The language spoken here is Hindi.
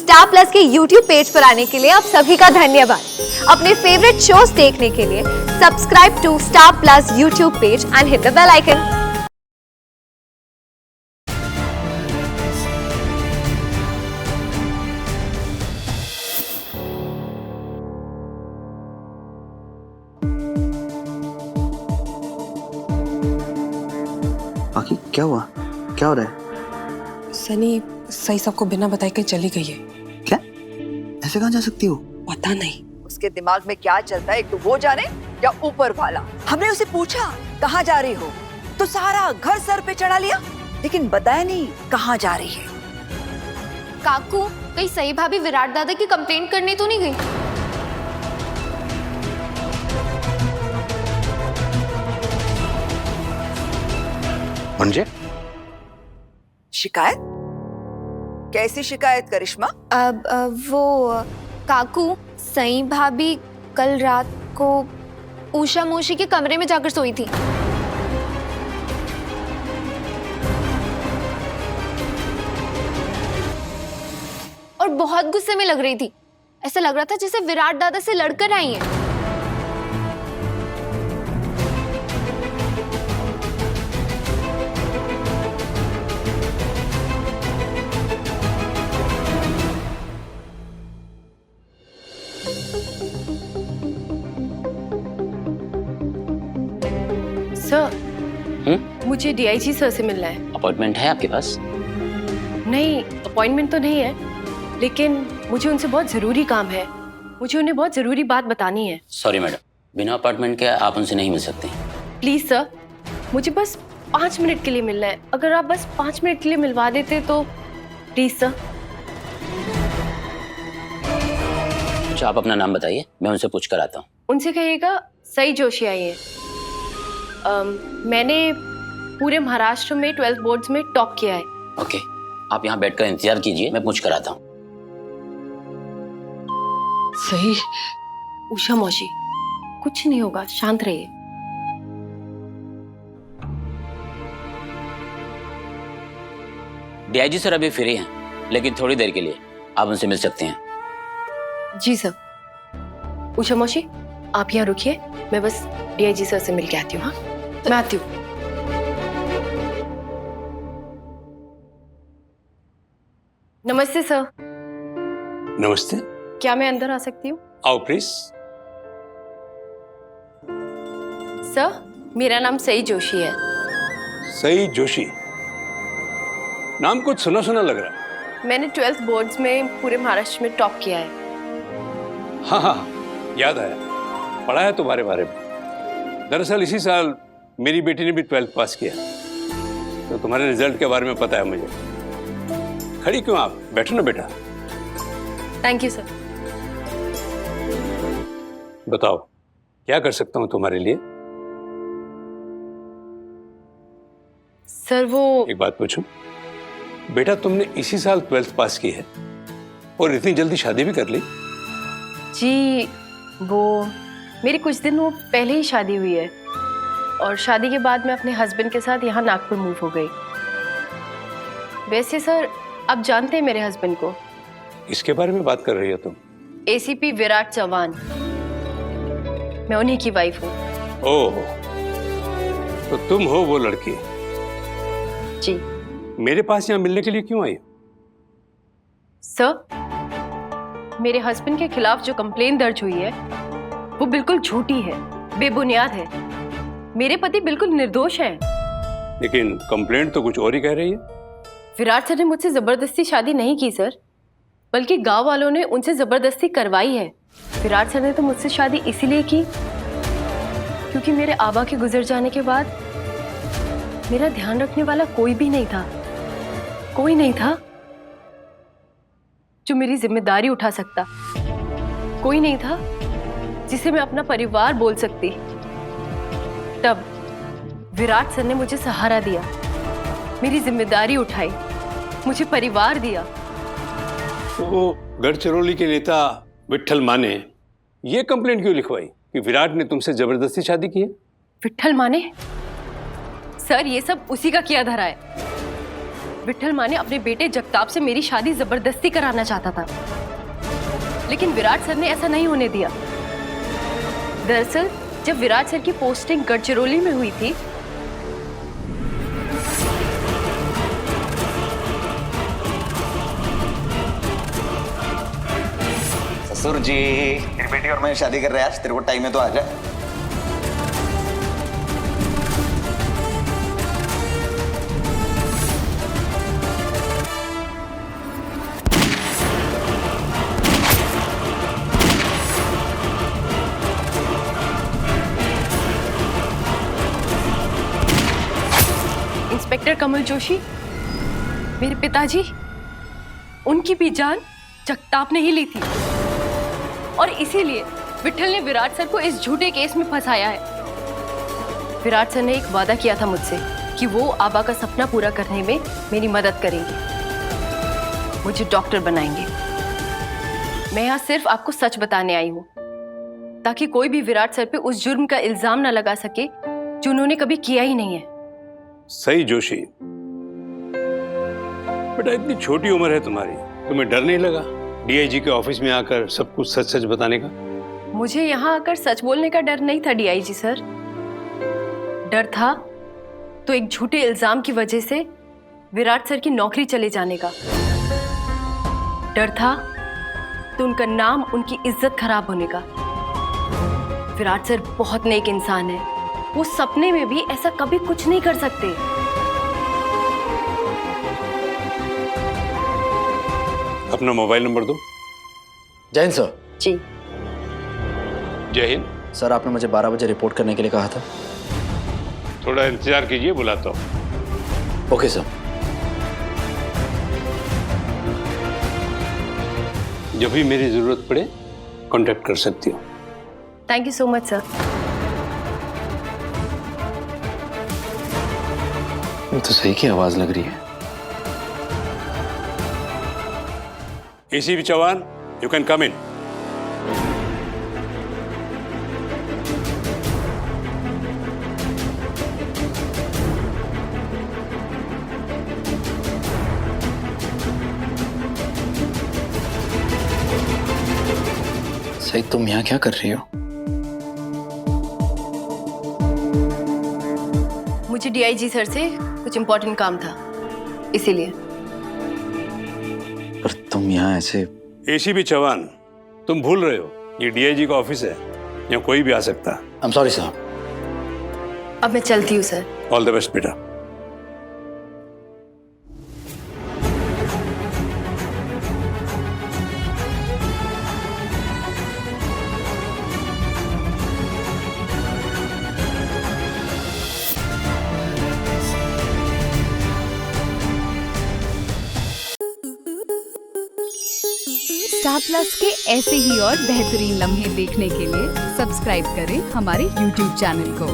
स्टार प्लस के YouTube पेज पर आने के लिए आप सभी का धन्यवाद। अपने फेवरेट शोज देखने के लिए subscribe to Star Plus YouTube page and hit the bell icon. बाकी क्या हुआ? क्या हो रहा है? सनी सही सबको बिना बताए के चली गई है। क्या? ऐसे कहाँ जा सकती हो? पता नहीं। उसके दिमाग में क्या चलता है, एक तो वो जाने या ऊपर वाला। हमने उसे पूछा कहाँ जा रही हो, तो सारा घर सर पे चढ़ा लिया, लेकिन बताया नहीं कहाँ जा रही है। काकू, कहीं सही भाभी विराट दादा की कंप्लेंट करने तो नहीं गई? म्हणजे? शिकायत? कैसी शिकायत करिश्मा? वो काकू, सई भाभी कल रात को उषा मौसी के कमरे में जाकर सोई थी। और बहुत गुस्से में लग रही थी। ऐसा लग रहा था जैसे विराट दादा से लड़कर आई हैं। सर, मुझे डीआईजी सर से मिलना है। अपॉइंटमेंट है आपके पास? नहीं, अपॉइंटमेंट तो नहीं है, लेकिन मुझे उनसे बहुत जरूरी काम है। मुझे उन्हें बहुत जरूरी बात बतानी है। सॉरी मैडम, बिना अपॉइंटमेंट के आप उनसे नहीं मिल सकते। प्लीज सर, मुझे बस 5 मिनट के लिए मिलना है। अगर आप बस 5 मिनट के लिए मिलवा देते तो प्लीज सर। अच्छा, आप अपना नाम बताइए, मैं उनसे पूछ कर आता हूँ। उनसे कहिएगा सई जोशी आई है। मैंने पूरे महाराष्ट्र में 12th बोर्ड्स में टॉप किया है। ओके, आप यहाँ बैठकर इंतजार कीजिए, मैं पूछ कर आता हूँ। सही। उषा मौसी, कुछ नहीं होगा, शांत रहिए। डीआईजी सर अभी फ्री हैं, लेकिन थोड़ी देर के लिए आप उनसे मिल सकते हैं। जी सर। उषा मौसी, आप यहाँ रुकिए, मैं बस डीआईजी सर से मिल के आती हूँ। हाँ, मैं आती हूँ। नमस्ते सर। नमस्ते। क्या मैं अंदर आ सकती हूँ? आओ प्लीज। सर, मेरा नाम सई जोशी है। सई जोशी, नाम कुछ सुना सुना लग रहा है। मैंने 12th बोर्ड्स में पूरे महाराष्ट्र में टॉप किया है। हाँ हाँ, याद आया, पढ़ा है तुम्हारे बारे में। दरअसल इसी साल मेरी बेटी ने भी 12th पास किया, तो तुम्हारे रिजल्ट के बारे में पता है मुझे। खड़ी क्यों, आप बैठो ना बेटा। Thank you sir. बताओ, क्या कर सकता हूँ तुम्हारे लिए? सर वो एक बात पूछूं? बेटा, तुमने इसी साल 12th पास की है और इतनी जल्दी शादी भी कर ली? जी, वो मेरी कुछ दिन वो पहले ही शादी हुई है, और शादी के बाद मैं अपने हस्बैंड के साथ यहाँ नागपुर मूव हो गई। वैसे सर, आप जानते हैं मेरे हस्बैंड को? इसके बारे में बात कर रही हो तुम? एसीपी विराट चौहान, मैं उन्हीं की वाइफ हूँ। ओह, तो तुम हो वो लड़की? जी। मेरे पास यहाँ मिलने के लिए क्यों आई हो? सर, मेरे हस्बैंड के खिलाफ जो कंप्लेन दर्ज हुई है वो बिल्कुल झूठी है, बेबुनियाद है। मेरे पति बिल्कुल निर्दोष हैं। लेकिन कंप्लेंट तो कुछ और ही कह रही है। विराट सर ने मुझसे जबरदस्ती शादी नहीं की सर, बल्कि गांव वालों ने उनसे जबरदस्ती करवाई है। विराट सर ने तो मुझसे शादी इसीलिए की क्योंकि मेरे आबा के गुजर जाने के बाद मेरा ध्यान रखने वाला कोई भी नहीं था। कोई नहीं था जो मेरी जिम्मेदारी उठा सकता। कोई नहीं था जिसे मैं अपना परिवार बोल सकती। तब विराट सर ने मुझे सहारा दिया, मेरी जिम्मेदारी उठाई, मुझे परिवार दिया। तो गढ़चिरौली के नेता विट्ठल माने ये कंप्लेंट क्यों लिखवाई कि विराट ने तुमसे जबरदस्ती शादी की है? विट्ठल माने? सर, ये सब उसी का किया धरा है। विठल माने अपने बेटे जगताप से मेरी शादी जबरदस्ती कराना चाहता था, लेकिन विराट सर ने ऐसा नहीं होने दिया। दरअसल जब विराट सर की पोस्टिंग गढ़चिरौली में हुई थी, ससुर जी, तेरी बेटी और मैं शादी कर रहे हैं आज, तेरे को टाइम है तो आ जा। इंस्पेक्टर कमल जोशी, मेरे पिताजी, उनकी भी जान जगताप ने ही ली थी और इसीलिए विठल ने विराट सर को इस झूठे केस में फंसाया है। विराट सर ने एक वादा किया था मुझसे कि वो आबा का सपना पूरा करने में मेरी मदद करेंगे, मुझे डॉक्टर बनाएंगे। मैं यहाँ सिर्फ आपको सच बताने आई हूँ ताकि कोई भी विराट सर पे उस जुर्म का इल्जाम ना लगा सके जो उन्होंने कभी किया ही नहीं है। सही जोशी, बेटा इतनी छोटी उम्र है तुम्हारी, तुम्हें डर नहीं लगा डीआईजी के ऑफिस में आकर सब कुछ सच सच बताने का? मुझे यहाँ आकर सच बोलने का डर नहीं था डीआईजी सर। डर था तो एक झूठे इल्जाम की वजह से विराट सर की नौकरी चले जाने का। डर था तो उनका नाम, उनकी इज्जत खराब होने का। विराट सर बहुत नेक इंसान है, वो सपने में भी ऐसा कभी कुछ नहीं कर सकते। अपना मोबाइल नंबर दो। जय हिंद सर। जी जय हिंद। सर, आपने मुझे 12 बजे रिपोर्ट करने के लिए कहा था। थोड़ा इंतजार कीजिए, बुलाता हूँ। Okay sir. जब भी मेरी जरूरत पड़े कांटेक्ट कर सकती हो। Thank you so much sir. तो सही की आवाज लग रही है। ACP Chauhan, you can come in. सही, तुम यहाँ क्या कर रही हो? मुझे डीआईजी सर से कुछ इम्पोर्टेंट काम था, इसीलिए। पर तुम यहाँ ऐसे? एसीपी चौहान, तुम भूल रहे हो ये डीआईजी का ऑफिस है, यहाँ कोई भी आ सकता है। आई एम सॉरी साहब। अब मैं चलती हूँ सर। ऑल द बेस्ट बेटा। स्टार प्लस के ऐसे ही और बेहतरीन लम्हे देखने के लिए सब्सक्राइब करें हमारे YouTube चैनल को।